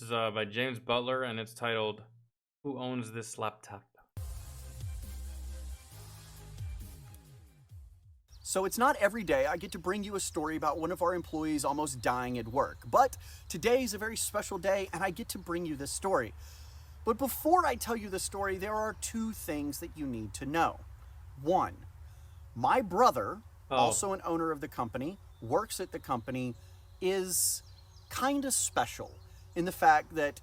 This is by James Butler, and it's titled "Who Owns This Laptop?" So it's not every day I get to bring you a story about one of our employees almost dying at work, but today is a very special day and I get to bring you this story. But before I tell you the story, there are two things that you need to know. One, my brother, Oh, also an owner of the company, works at the company, is kind of special in the fact that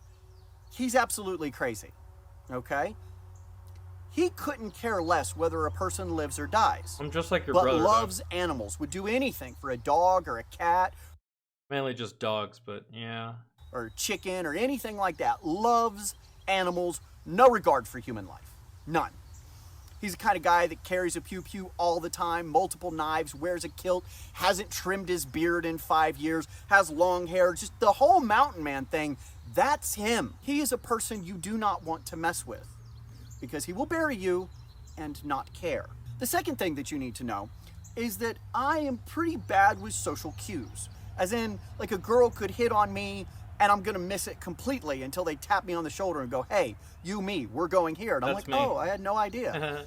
he's absolutely crazy, okay? He couldn't care less whether a person lives or dies, I'm just like your but brother, dog. loves animals, would do anything for a dog or a cat Mainly just dogs, but yeah. or chicken or anything like that. Loves animals, no regard for human life. None. He's the kind of guy that carries a pew-pew all the time, multiple knives, wears a kilt, hasn't trimmed his beard in 5 years, has long hair, just the whole mountain man thing. That's him. He is a person you do not want to mess with because he will bury you and not care. The second thing that you need to know is that I am pretty bad with social cues. As in, like a girl could hit on me and I'm gonna miss it completely until they tap me on the shoulder and go, hey, you, me, we're going here. And I'm That's like, me. oh, I had no idea.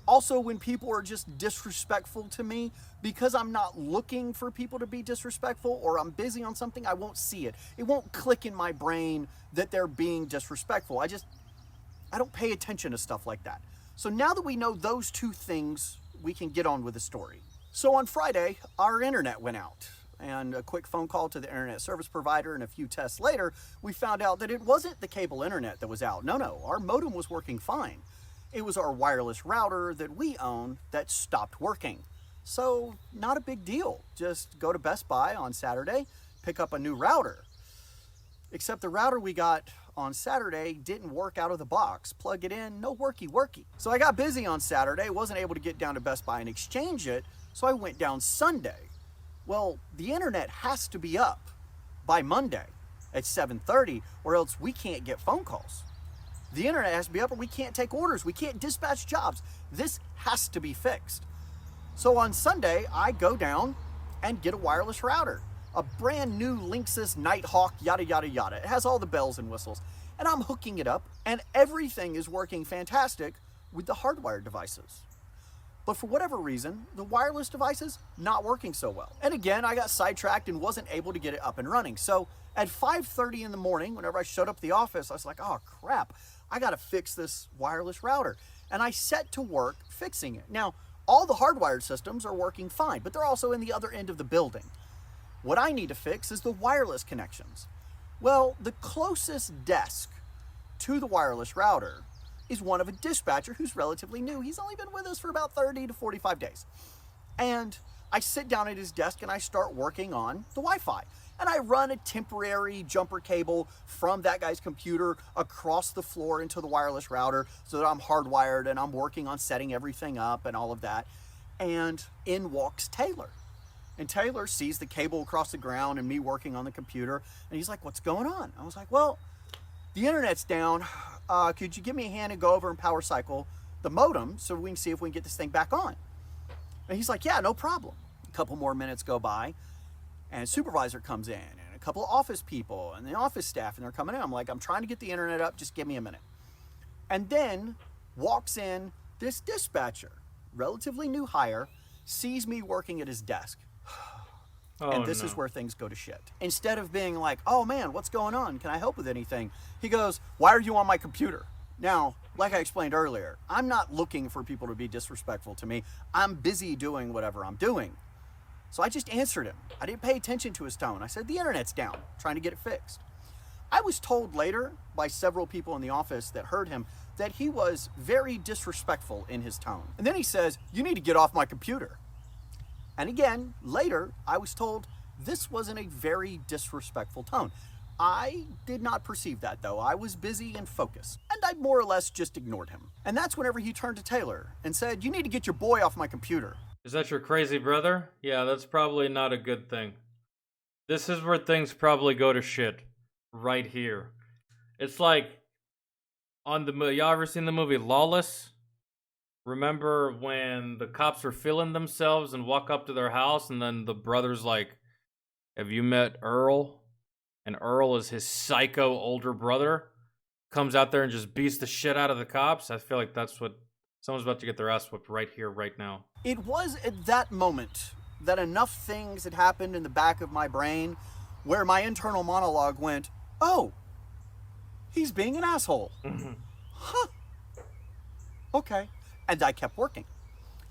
Also, when people are just disrespectful to me, because I'm not looking for people to be disrespectful or I'm busy on something, I won't see it. It won't click in my brain that they're being disrespectful. I don't pay attention to stuff like that. So now that we know those two things, we can get on with the story. So on Friday, our internet went out. And a quick phone call to the internet service provider and a few tests later, we found out that it wasn't the cable internet that was out. No, our modem was working fine. It was our wireless router that we own that stopped working. So not a big deal. Just go to Best Buy on Saturday, pick up a new router. Except the router we got on Saturday didn't work out of the box. Plug it in, no worky. So I got busy on Saturday, wasn't able to get down to Best Buy and exchange it, so I went down Sunday. Well, the internet has to be up by Monday at 7:30 or else we can't get phone calls. The internet has to be up or we can't take orders. We can't dispatch jobs. This has to be fixed. So on Sunday, I go down and get a wireless router. A brand new Linksys Nighthawk, yada, yada, yada. It has all the bells and whistles. And I'm hooking it up, and everything is working fantastic with the hardwired devices. But for whatever reason, the wireless devices not working so well. And again, I got sidetracked and wasn't able to get it up and running. So at 5:30 in the morning, whenever I showed up at the office, I was like, oh crap, I gotta fix this wireless router. And I set to work fixing it. Now, all the hardwired systems are working fine, but they're also in the other end of the building. What I need to fix is the wireless connections. Well, the closest desk to the wireless router is one of a dispatcher who's relatively new. He's only been with us for about 30 to 45 days. And I sit down at his desk and I start working on the Wi-Fi. And I run a temporary jumper cable from that guy's computer across the floor into the wireless router so that I'm hardwired and I'm working on setting everything up and all of that. And in walks Taylor. And Taylor sees the cable across the ground and me working on the computer. And he's like, what's going on? I was like, well, the internet's down. Could you give me a hand and go over and power cycle the modem so we can see if we can get this thing back on? And he's like, yeah, no problem. A couple more minutes go by and a supervisor comes in and a couple of office people and the office staff and they're coming in. I'm like, I'm trying to get the internet up. Just give me a minute. And then walks in this dispatcher, relatively new hire, sees me working at his desk. Oh And this is no. where things go to shit. Instead of being like, oh man, what's going on? Can I help with anything? He goes, why are you on my computer? Now, like I explained earlier, I'm not looking for people to be disrespectful to me. I'm busy doing whatever I'm doing. So I just answered him. I didn't pay attention to his tone. I said, the internet's down, trying to get it fixed. I was told later by several people in the office that heard him that he was very disrespectful in his tone. And then he says, you need to get off my computer. And again, later, I was told this was in a very disrespectful tone. I did not perceive that though. I was busy and focused, and I more or less just ignored him. And that's whenever he turned to Taylor and said, you need to get your boy off my computer. Is that your crazy brother? Yeah, that's probably not a good thing. This is where things probably go to shit. Right here. It's like y'all ever seen the movie Lawless? Remember when the cops were feeling themselves and walk up to their house and then the brother's like, have you met Earl? and Earl is his psycho older brother, comes out there and just beats the shit out of the cops. I feel like that's what someone's about to get their ass whipped right here, right now. It was at that moment that enough things had happened in the back of my brain where my internal monologue went, oh, he's being an asshole. Huh. Okay. And I kept working.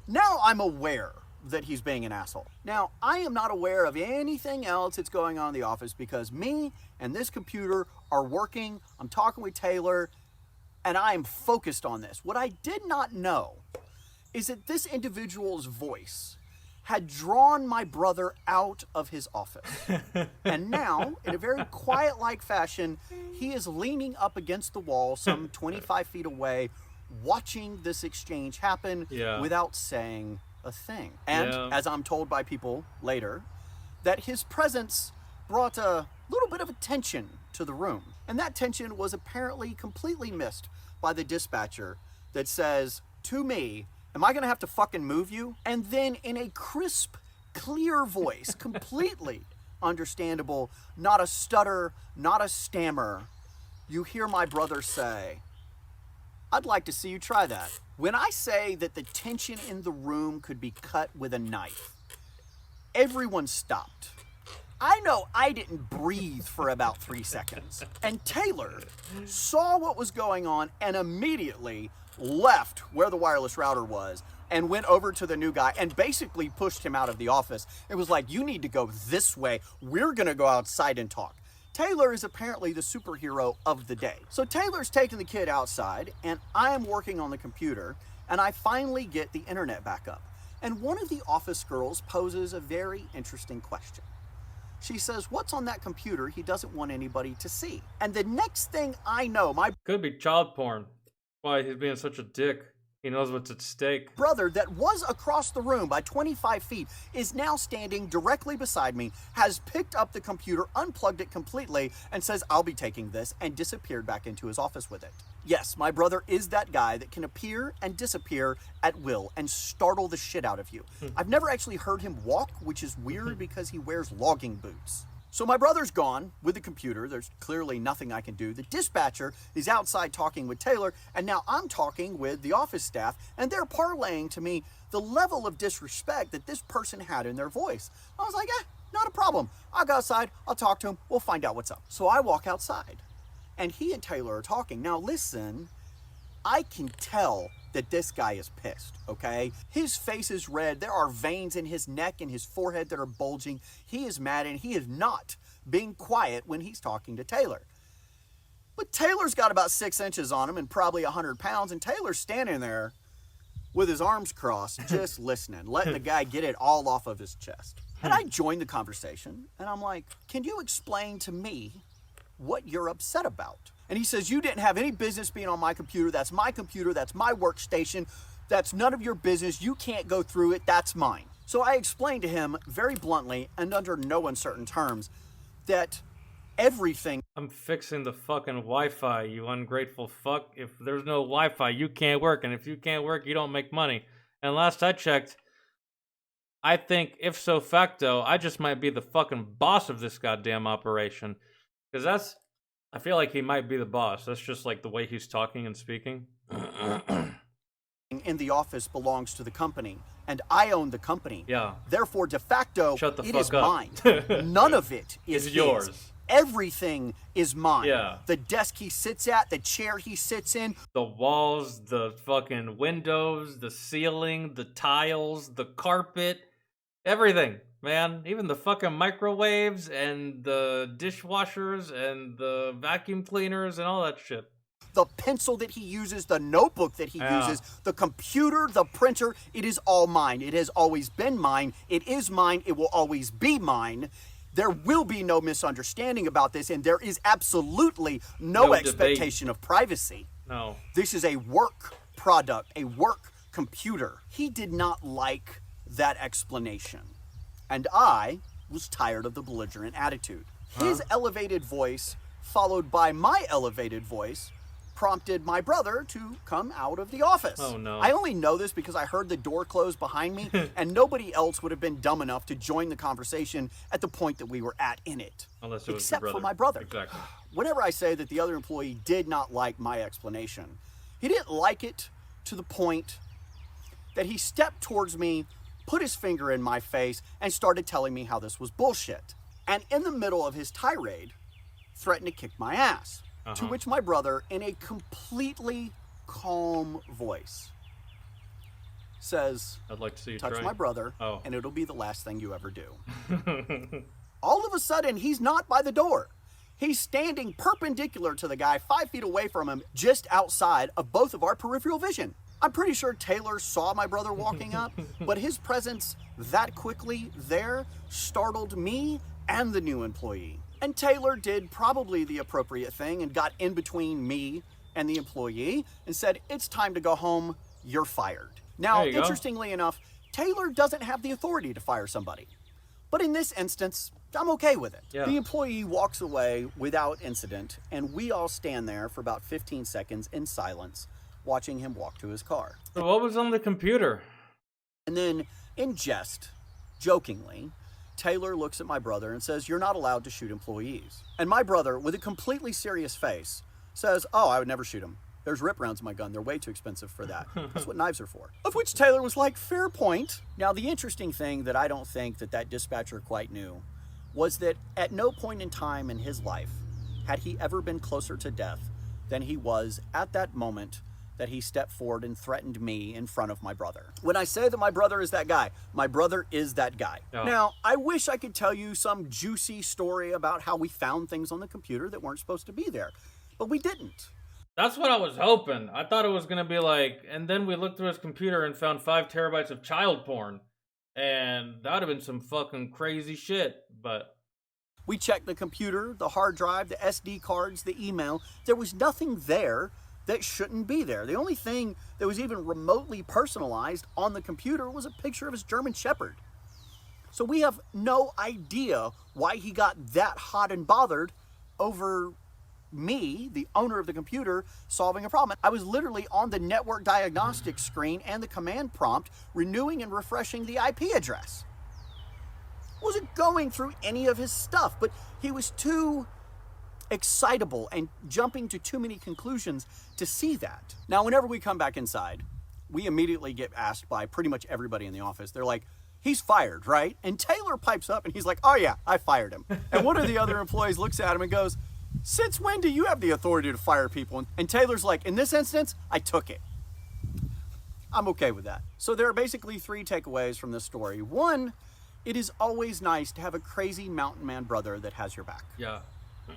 Now I'm aware that he's being an asshole. Now, I am not aware of anything else that's going on in the office because me and this computer are working. I'm talking with Taylor, and I am focused on this. What I did not know is that this individual's voice had drawn my brother out of his office. And now, in a very quiet-like fashion, he is leaning up against the wall some 25 feet away, watching this exchange happen without saying a thing. And as I'm told by people later, that his presence brought a little bit of a tension to the room. And that tension was apparently completely missed by the dispatcher that says to me, am I gonna have to fucking move you? And then in a crisp, clear voice, completely understandable, not a stutter, not a stammer, you hear my brother say, I'd like to see you try that. When I say that the tension in the room could be cut with a knife, everyone stopped. I know I didn't breathe for about 3 seconds. And Taylor saw what was going on and immediately left where the wireless router was and went over to the new guy and basically pushed him out of the office. It was like, you need to go this way. We're gonna go outside and talk. Taylor is apparently the superhero of the day. So Taylor's taking the kid outside and I am working on the computer and I finally get the internet back up. And one of the office girls poses a very interesting question. She says, what's on that computer he doesn't want anybody to see? And the next thing I know, my Could be child porn. Why he's being such a dick. He knows what's at stake. brother that was across the room by 25 feet is now standing directly beside me, has picked up the computer, unplugged it completely, and says, I'll be taking this, and disappeared back into his office with it. Yes, my brother is that guy that can appear and disappear at will and startle the shit out of you. I've never actually heard him walk, which is weird because he wears logging boots. So my brother's gone with the computer. There's clearly nothing I can do. The dispatcher is outside talking with Taylor, and now I'm talking with the office staff, and they're parlaying to me the level of disrespect that this person had in their voice. I was like, not a problem. I'll go outside, I'll talk to him, we'll find out what's up. So I walk outside, and he and Taylor are talking. Now listen, I can tell that this guy is pissed, okay? His face is red. There are veins in his neck and his forehead that are bulging. He is mad, and he is not being quiet when he's talking to Taylor. But Taylor's got about 6 inches on him and probably 100 pounds, and Taylor's standing there with his arms crossed, just listening, letting the guy get it all off of his chest. And I joined the conversation, and I'm like, can you explain to me what you're upset about? And he says, you didn't have any business being on my computer. That's my computer. That's my workstation. That's none of your business. You can't go through it. That's mine. So I explained to him very bluntly and under no uncertain terms that everything... I'm fixing the fucking Wi-Fi, you ungrateful fuck. If there's no Wi-Fi, you can't work. And if you can't work, you don't make money. And last I checked, I think, if so facto, I just might be the fucking boss of this goddamn operation. Because I feel like he might be the boss. That's just like the way he's talking and speaking. in the office belongs to the company, and I own the company. Yeah. Therefore, de facto, Shut the it fuck is up. mine. None of it is It's yours. his. Everything is mine. Yeah. The desk he sits at, the chair he sits in. The walls, the fucking windows, the ceiling, the tiles, the carpet, everything, man. Even the fucking microwaves and the dishwashers and the vacuum cleaners and all that shit. The pencil that he uses, the notebook that he uses, the computer, the printer, it is all mine. It has always been mine. It is mine. It will always be mine. There will be no misunderstanding about this, and there is absolutely no expectation of privacy. No. This is a work product, a work computer. He did not like that explanation, and I was tired of the belligerent attitude. His elevated voice, followed by my elevated voice, prompted my brother to come out of the office. Oh, no. I only know this because I heard the door close behind me, and nobody else would have been dumb enough to join the conversation at the point that we were at in it. Unless it was except your brother. for my brother. Exactly. Whenever I say that the other employee did not like my explanation, he didn't like it to the point that he stepped towards me, put his finger in my face, and started telling me how this was bullshit. And in the middle of his tirade, threatened to kick my ass. To which my brother, in a completely calm voice, says, I'd like to see you touch try. my brother, Oh. and it'll be the last thing you ever do. All of a sudden, he's not by the door. He's standing perpendicular to the guy 5 feet away from him, just outside of both of our peripheral vision. I'm pretty sure Taylor saw my brother walking up, but his presence that quickly there startled me and the new employee. And Taylor did probably the appropriate thing and got in between me and the employee and said, it's time to go home, you're fired. Now, interestingly enough, Taylor doesn't have the authority to fire somebody. But in this instance, I'm okay with it. Yeah. The employee walks away without incident, and we all stand there for about 15 seconds in silence, watching him walk to his car. So what was on the computer? And then, in jest, jokingly, Taylor looks at my brother and says, you're not allowed to shoot employees. And my brother, with a completely serious face, says, oh, I would never shoot him. There's rip rounds in my gun. They're way too expensive for that. That's what knives are for. Of which Taylor was like, fair point. Now, the interesting thing that I don't think that dispatcher quite knew was that at no point in time in his life had he ever been closer to death than he was at that moment that he stepped forward and threatened me in front of my brother. When I say that my brother is that guy, my brother is that guy. Yeah. Now, I wish I could tell you some juicy story about how we found things on the computer that weren't supposed to be there, but we didn't. That's what I was hoping. I thought it was going to be like, and then we looked through his computer and found 5 terabytes of child porn. And that would have been some fucking crazy shit, but... We checked the computer, the hard drive, the SD cards, the email. There was nothing there that shouldn't be there. The only thing that was even remotely personalized on the computer was a picture of his German Shepherd. So we have no idea why he got that hot and bothered over me, the owner of the computer, solving a problem. I was literally on the network diagnostics screen and the command prompt, renewing and refreshing the IP address. Wasn't going through any of his stuff, but he was too excitable and jumping to too many conclusions to see that. Now, whenever we come back inside, we immediately get asked by pretty much everybody in the office. They're like, he's fired, right? And Taylor pipes up and he's like, oh yeah, I fired him. And one of the other employees looks at him and goes, since when do you have the authority to fire people? And Taylor's like, in this instance, I took it. I'm okay with that. So there are basically 3 takeaways from this story. 1, it is always nice to have a crazy mountain man brother that has your back. Yeah.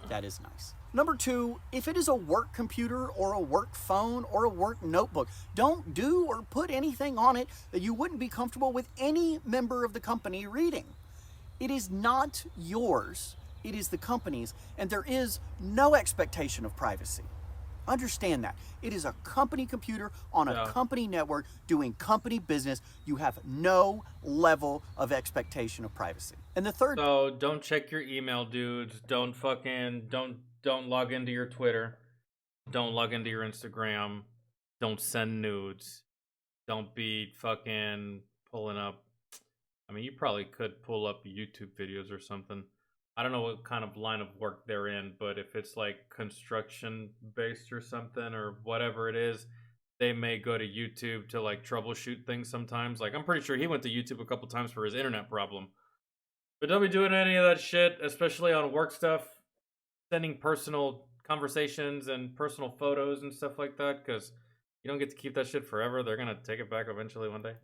That is nice. Number 2, if it is a work computer or a work phone or a work notebook, don't do or put anything on it that you wouldn't be comfortable with any member of the company reading. It is not yours. It is the company's, and there is no expectation of privacy. Understand that. It is a company computer on a company network doing company business. You have no level of expectation of privacy. And the third... So don't check your email, dudes. Don't log into your Twitter. Don't log into your Instagram. Don't send nudes. Don't be fucking pulling up... I mean, you probably could pull up YouTube videos or something. I don't know what kind of line of work they're in, but if it's like construction based or something or whatever it is, they may go to YouTube to like troubleshoot things sometimes. Like I'm pretty sure he went to YouTube a couple times for his internet problem. But don't be doing any of that shit, especially on work stuff, sending personal conversations and personal photos and stuff like that, because you don't get to keep that shit forever. They're going to take it back eventually one day.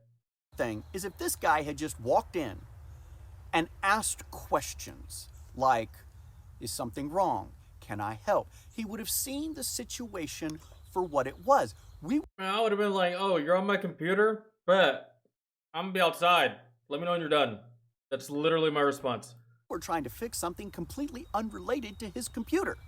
Thing is, if this guy had just walked in and asked questions like, is something wrong? Can I help? He would have seen the situation for what it was. I would have been like, oh, you're on my computer? Bet. I'm going to be outside. Let me know when you're done. That's literally my response. We're trying to fix something completely unrelated to his computer.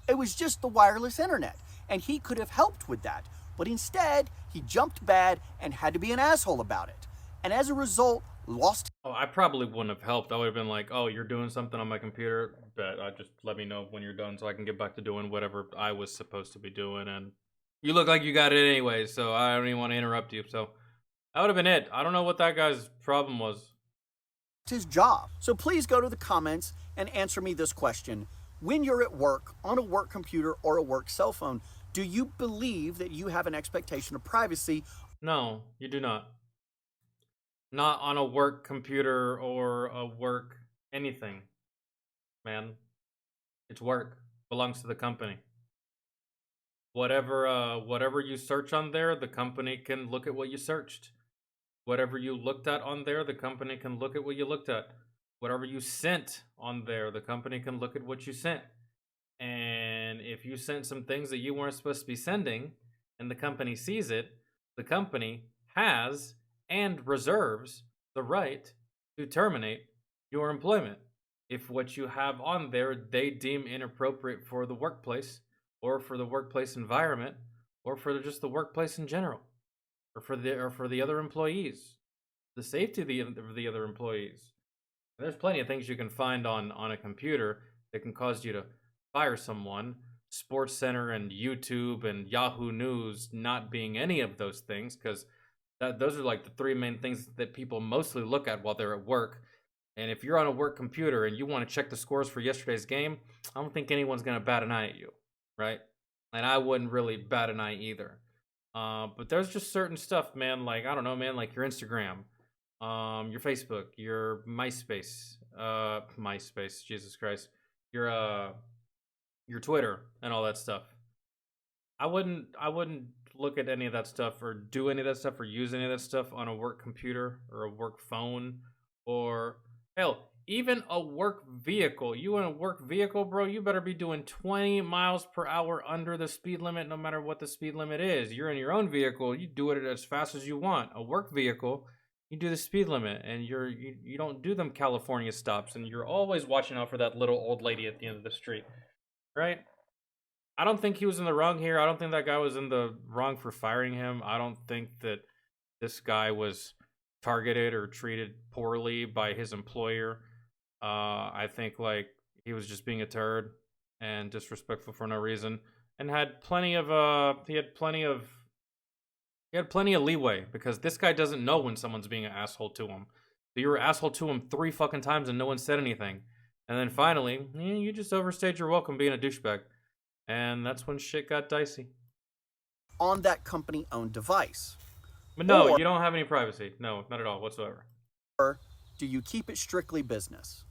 It was just the wireless internet, and he could have helped with that. But instead, he jumped bad and had to be an asshole about it. And as a result, lost Oh, I probably wouldn't have helped. I would have been like, "Oh, you're doing something on my computer, but just let me know when you're done so I can get back to doing whatever I was supposed to be doing." And you look like you got it anyway, so I don't even want to interrupt you. So that would have been it. I don't know what that guy's problem was. His job. So please go to the comments and answer me this question. When you're at work, on a work computer or a work cell phone, do you believe that you have an expectation of privacy? No, you do not. Not on a work computer or a work anything, man. It's work. Belongs to the company. Whatever you search on there, the company can look at what you searched. Whatever you looked at on there, the company can look at what you looked at. Whatever you sent on there, the company can look at what you sent. And if you sent some things that you weren't supposed to be sending and the company sees it, the company has and reserves the right to terminate your employment if what you have on there they deem inappropriate for the workplace or for the workplace environment or for just the workplace in general or for the other employees, the safety of the other employees. And there's plenty of things you can find on a computer that can cause you to fire someone. Sports Center and YouTube and Yahoo News not being any of those things, because those are like the three main things that people mostly look at while they're at work. And if you're on a work computer and you want to check the scores for yesterday's game, I don't think anyone's gonna bat an eye at you, right? And I wouldn't really bat an eye either. But there's just certain stuff, man. Like I don't know, man. Like your Instagram, your Facebook, your MySpace, Jesus Christ, your Twitter, and all that stuff. I wouldn't look at any of that stuff or do any of that stuff or use any of that stuff on a work computer or a work phone or hell, even a work vehicle. You in a work vehicle, bro, you better be doing 20 miles per hour under the speed limit no matter what the speed limit is. You're in your own vehicle, you do it as fast as you want. A work vehicle, you do the speed limit and you don't do them California stops and you're always watching out for that little old lady at the end of the street. Right? I don't think he was in the wrong here. I don't think that guy was in the wrong for firing him. I don't think that this guy was targeted or treated poorly by his employer. I think like he was just being a turd and disrespectful for no reason, and had plenty of he had plenty of leeway because this guy doesn't know when someone's being an asshole to him. So you were an asshole to him 3 fucking times and no one said anything, and then finally you just overstayed your welcome being a douchebag. And that's when shit got dicey. On that company-owned device. But no, you don't have any privacy. No, not at all whatsoever. Or do you keep it strictly business?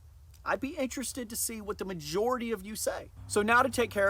I'd be interested to see what the majority of you say. So now to take care of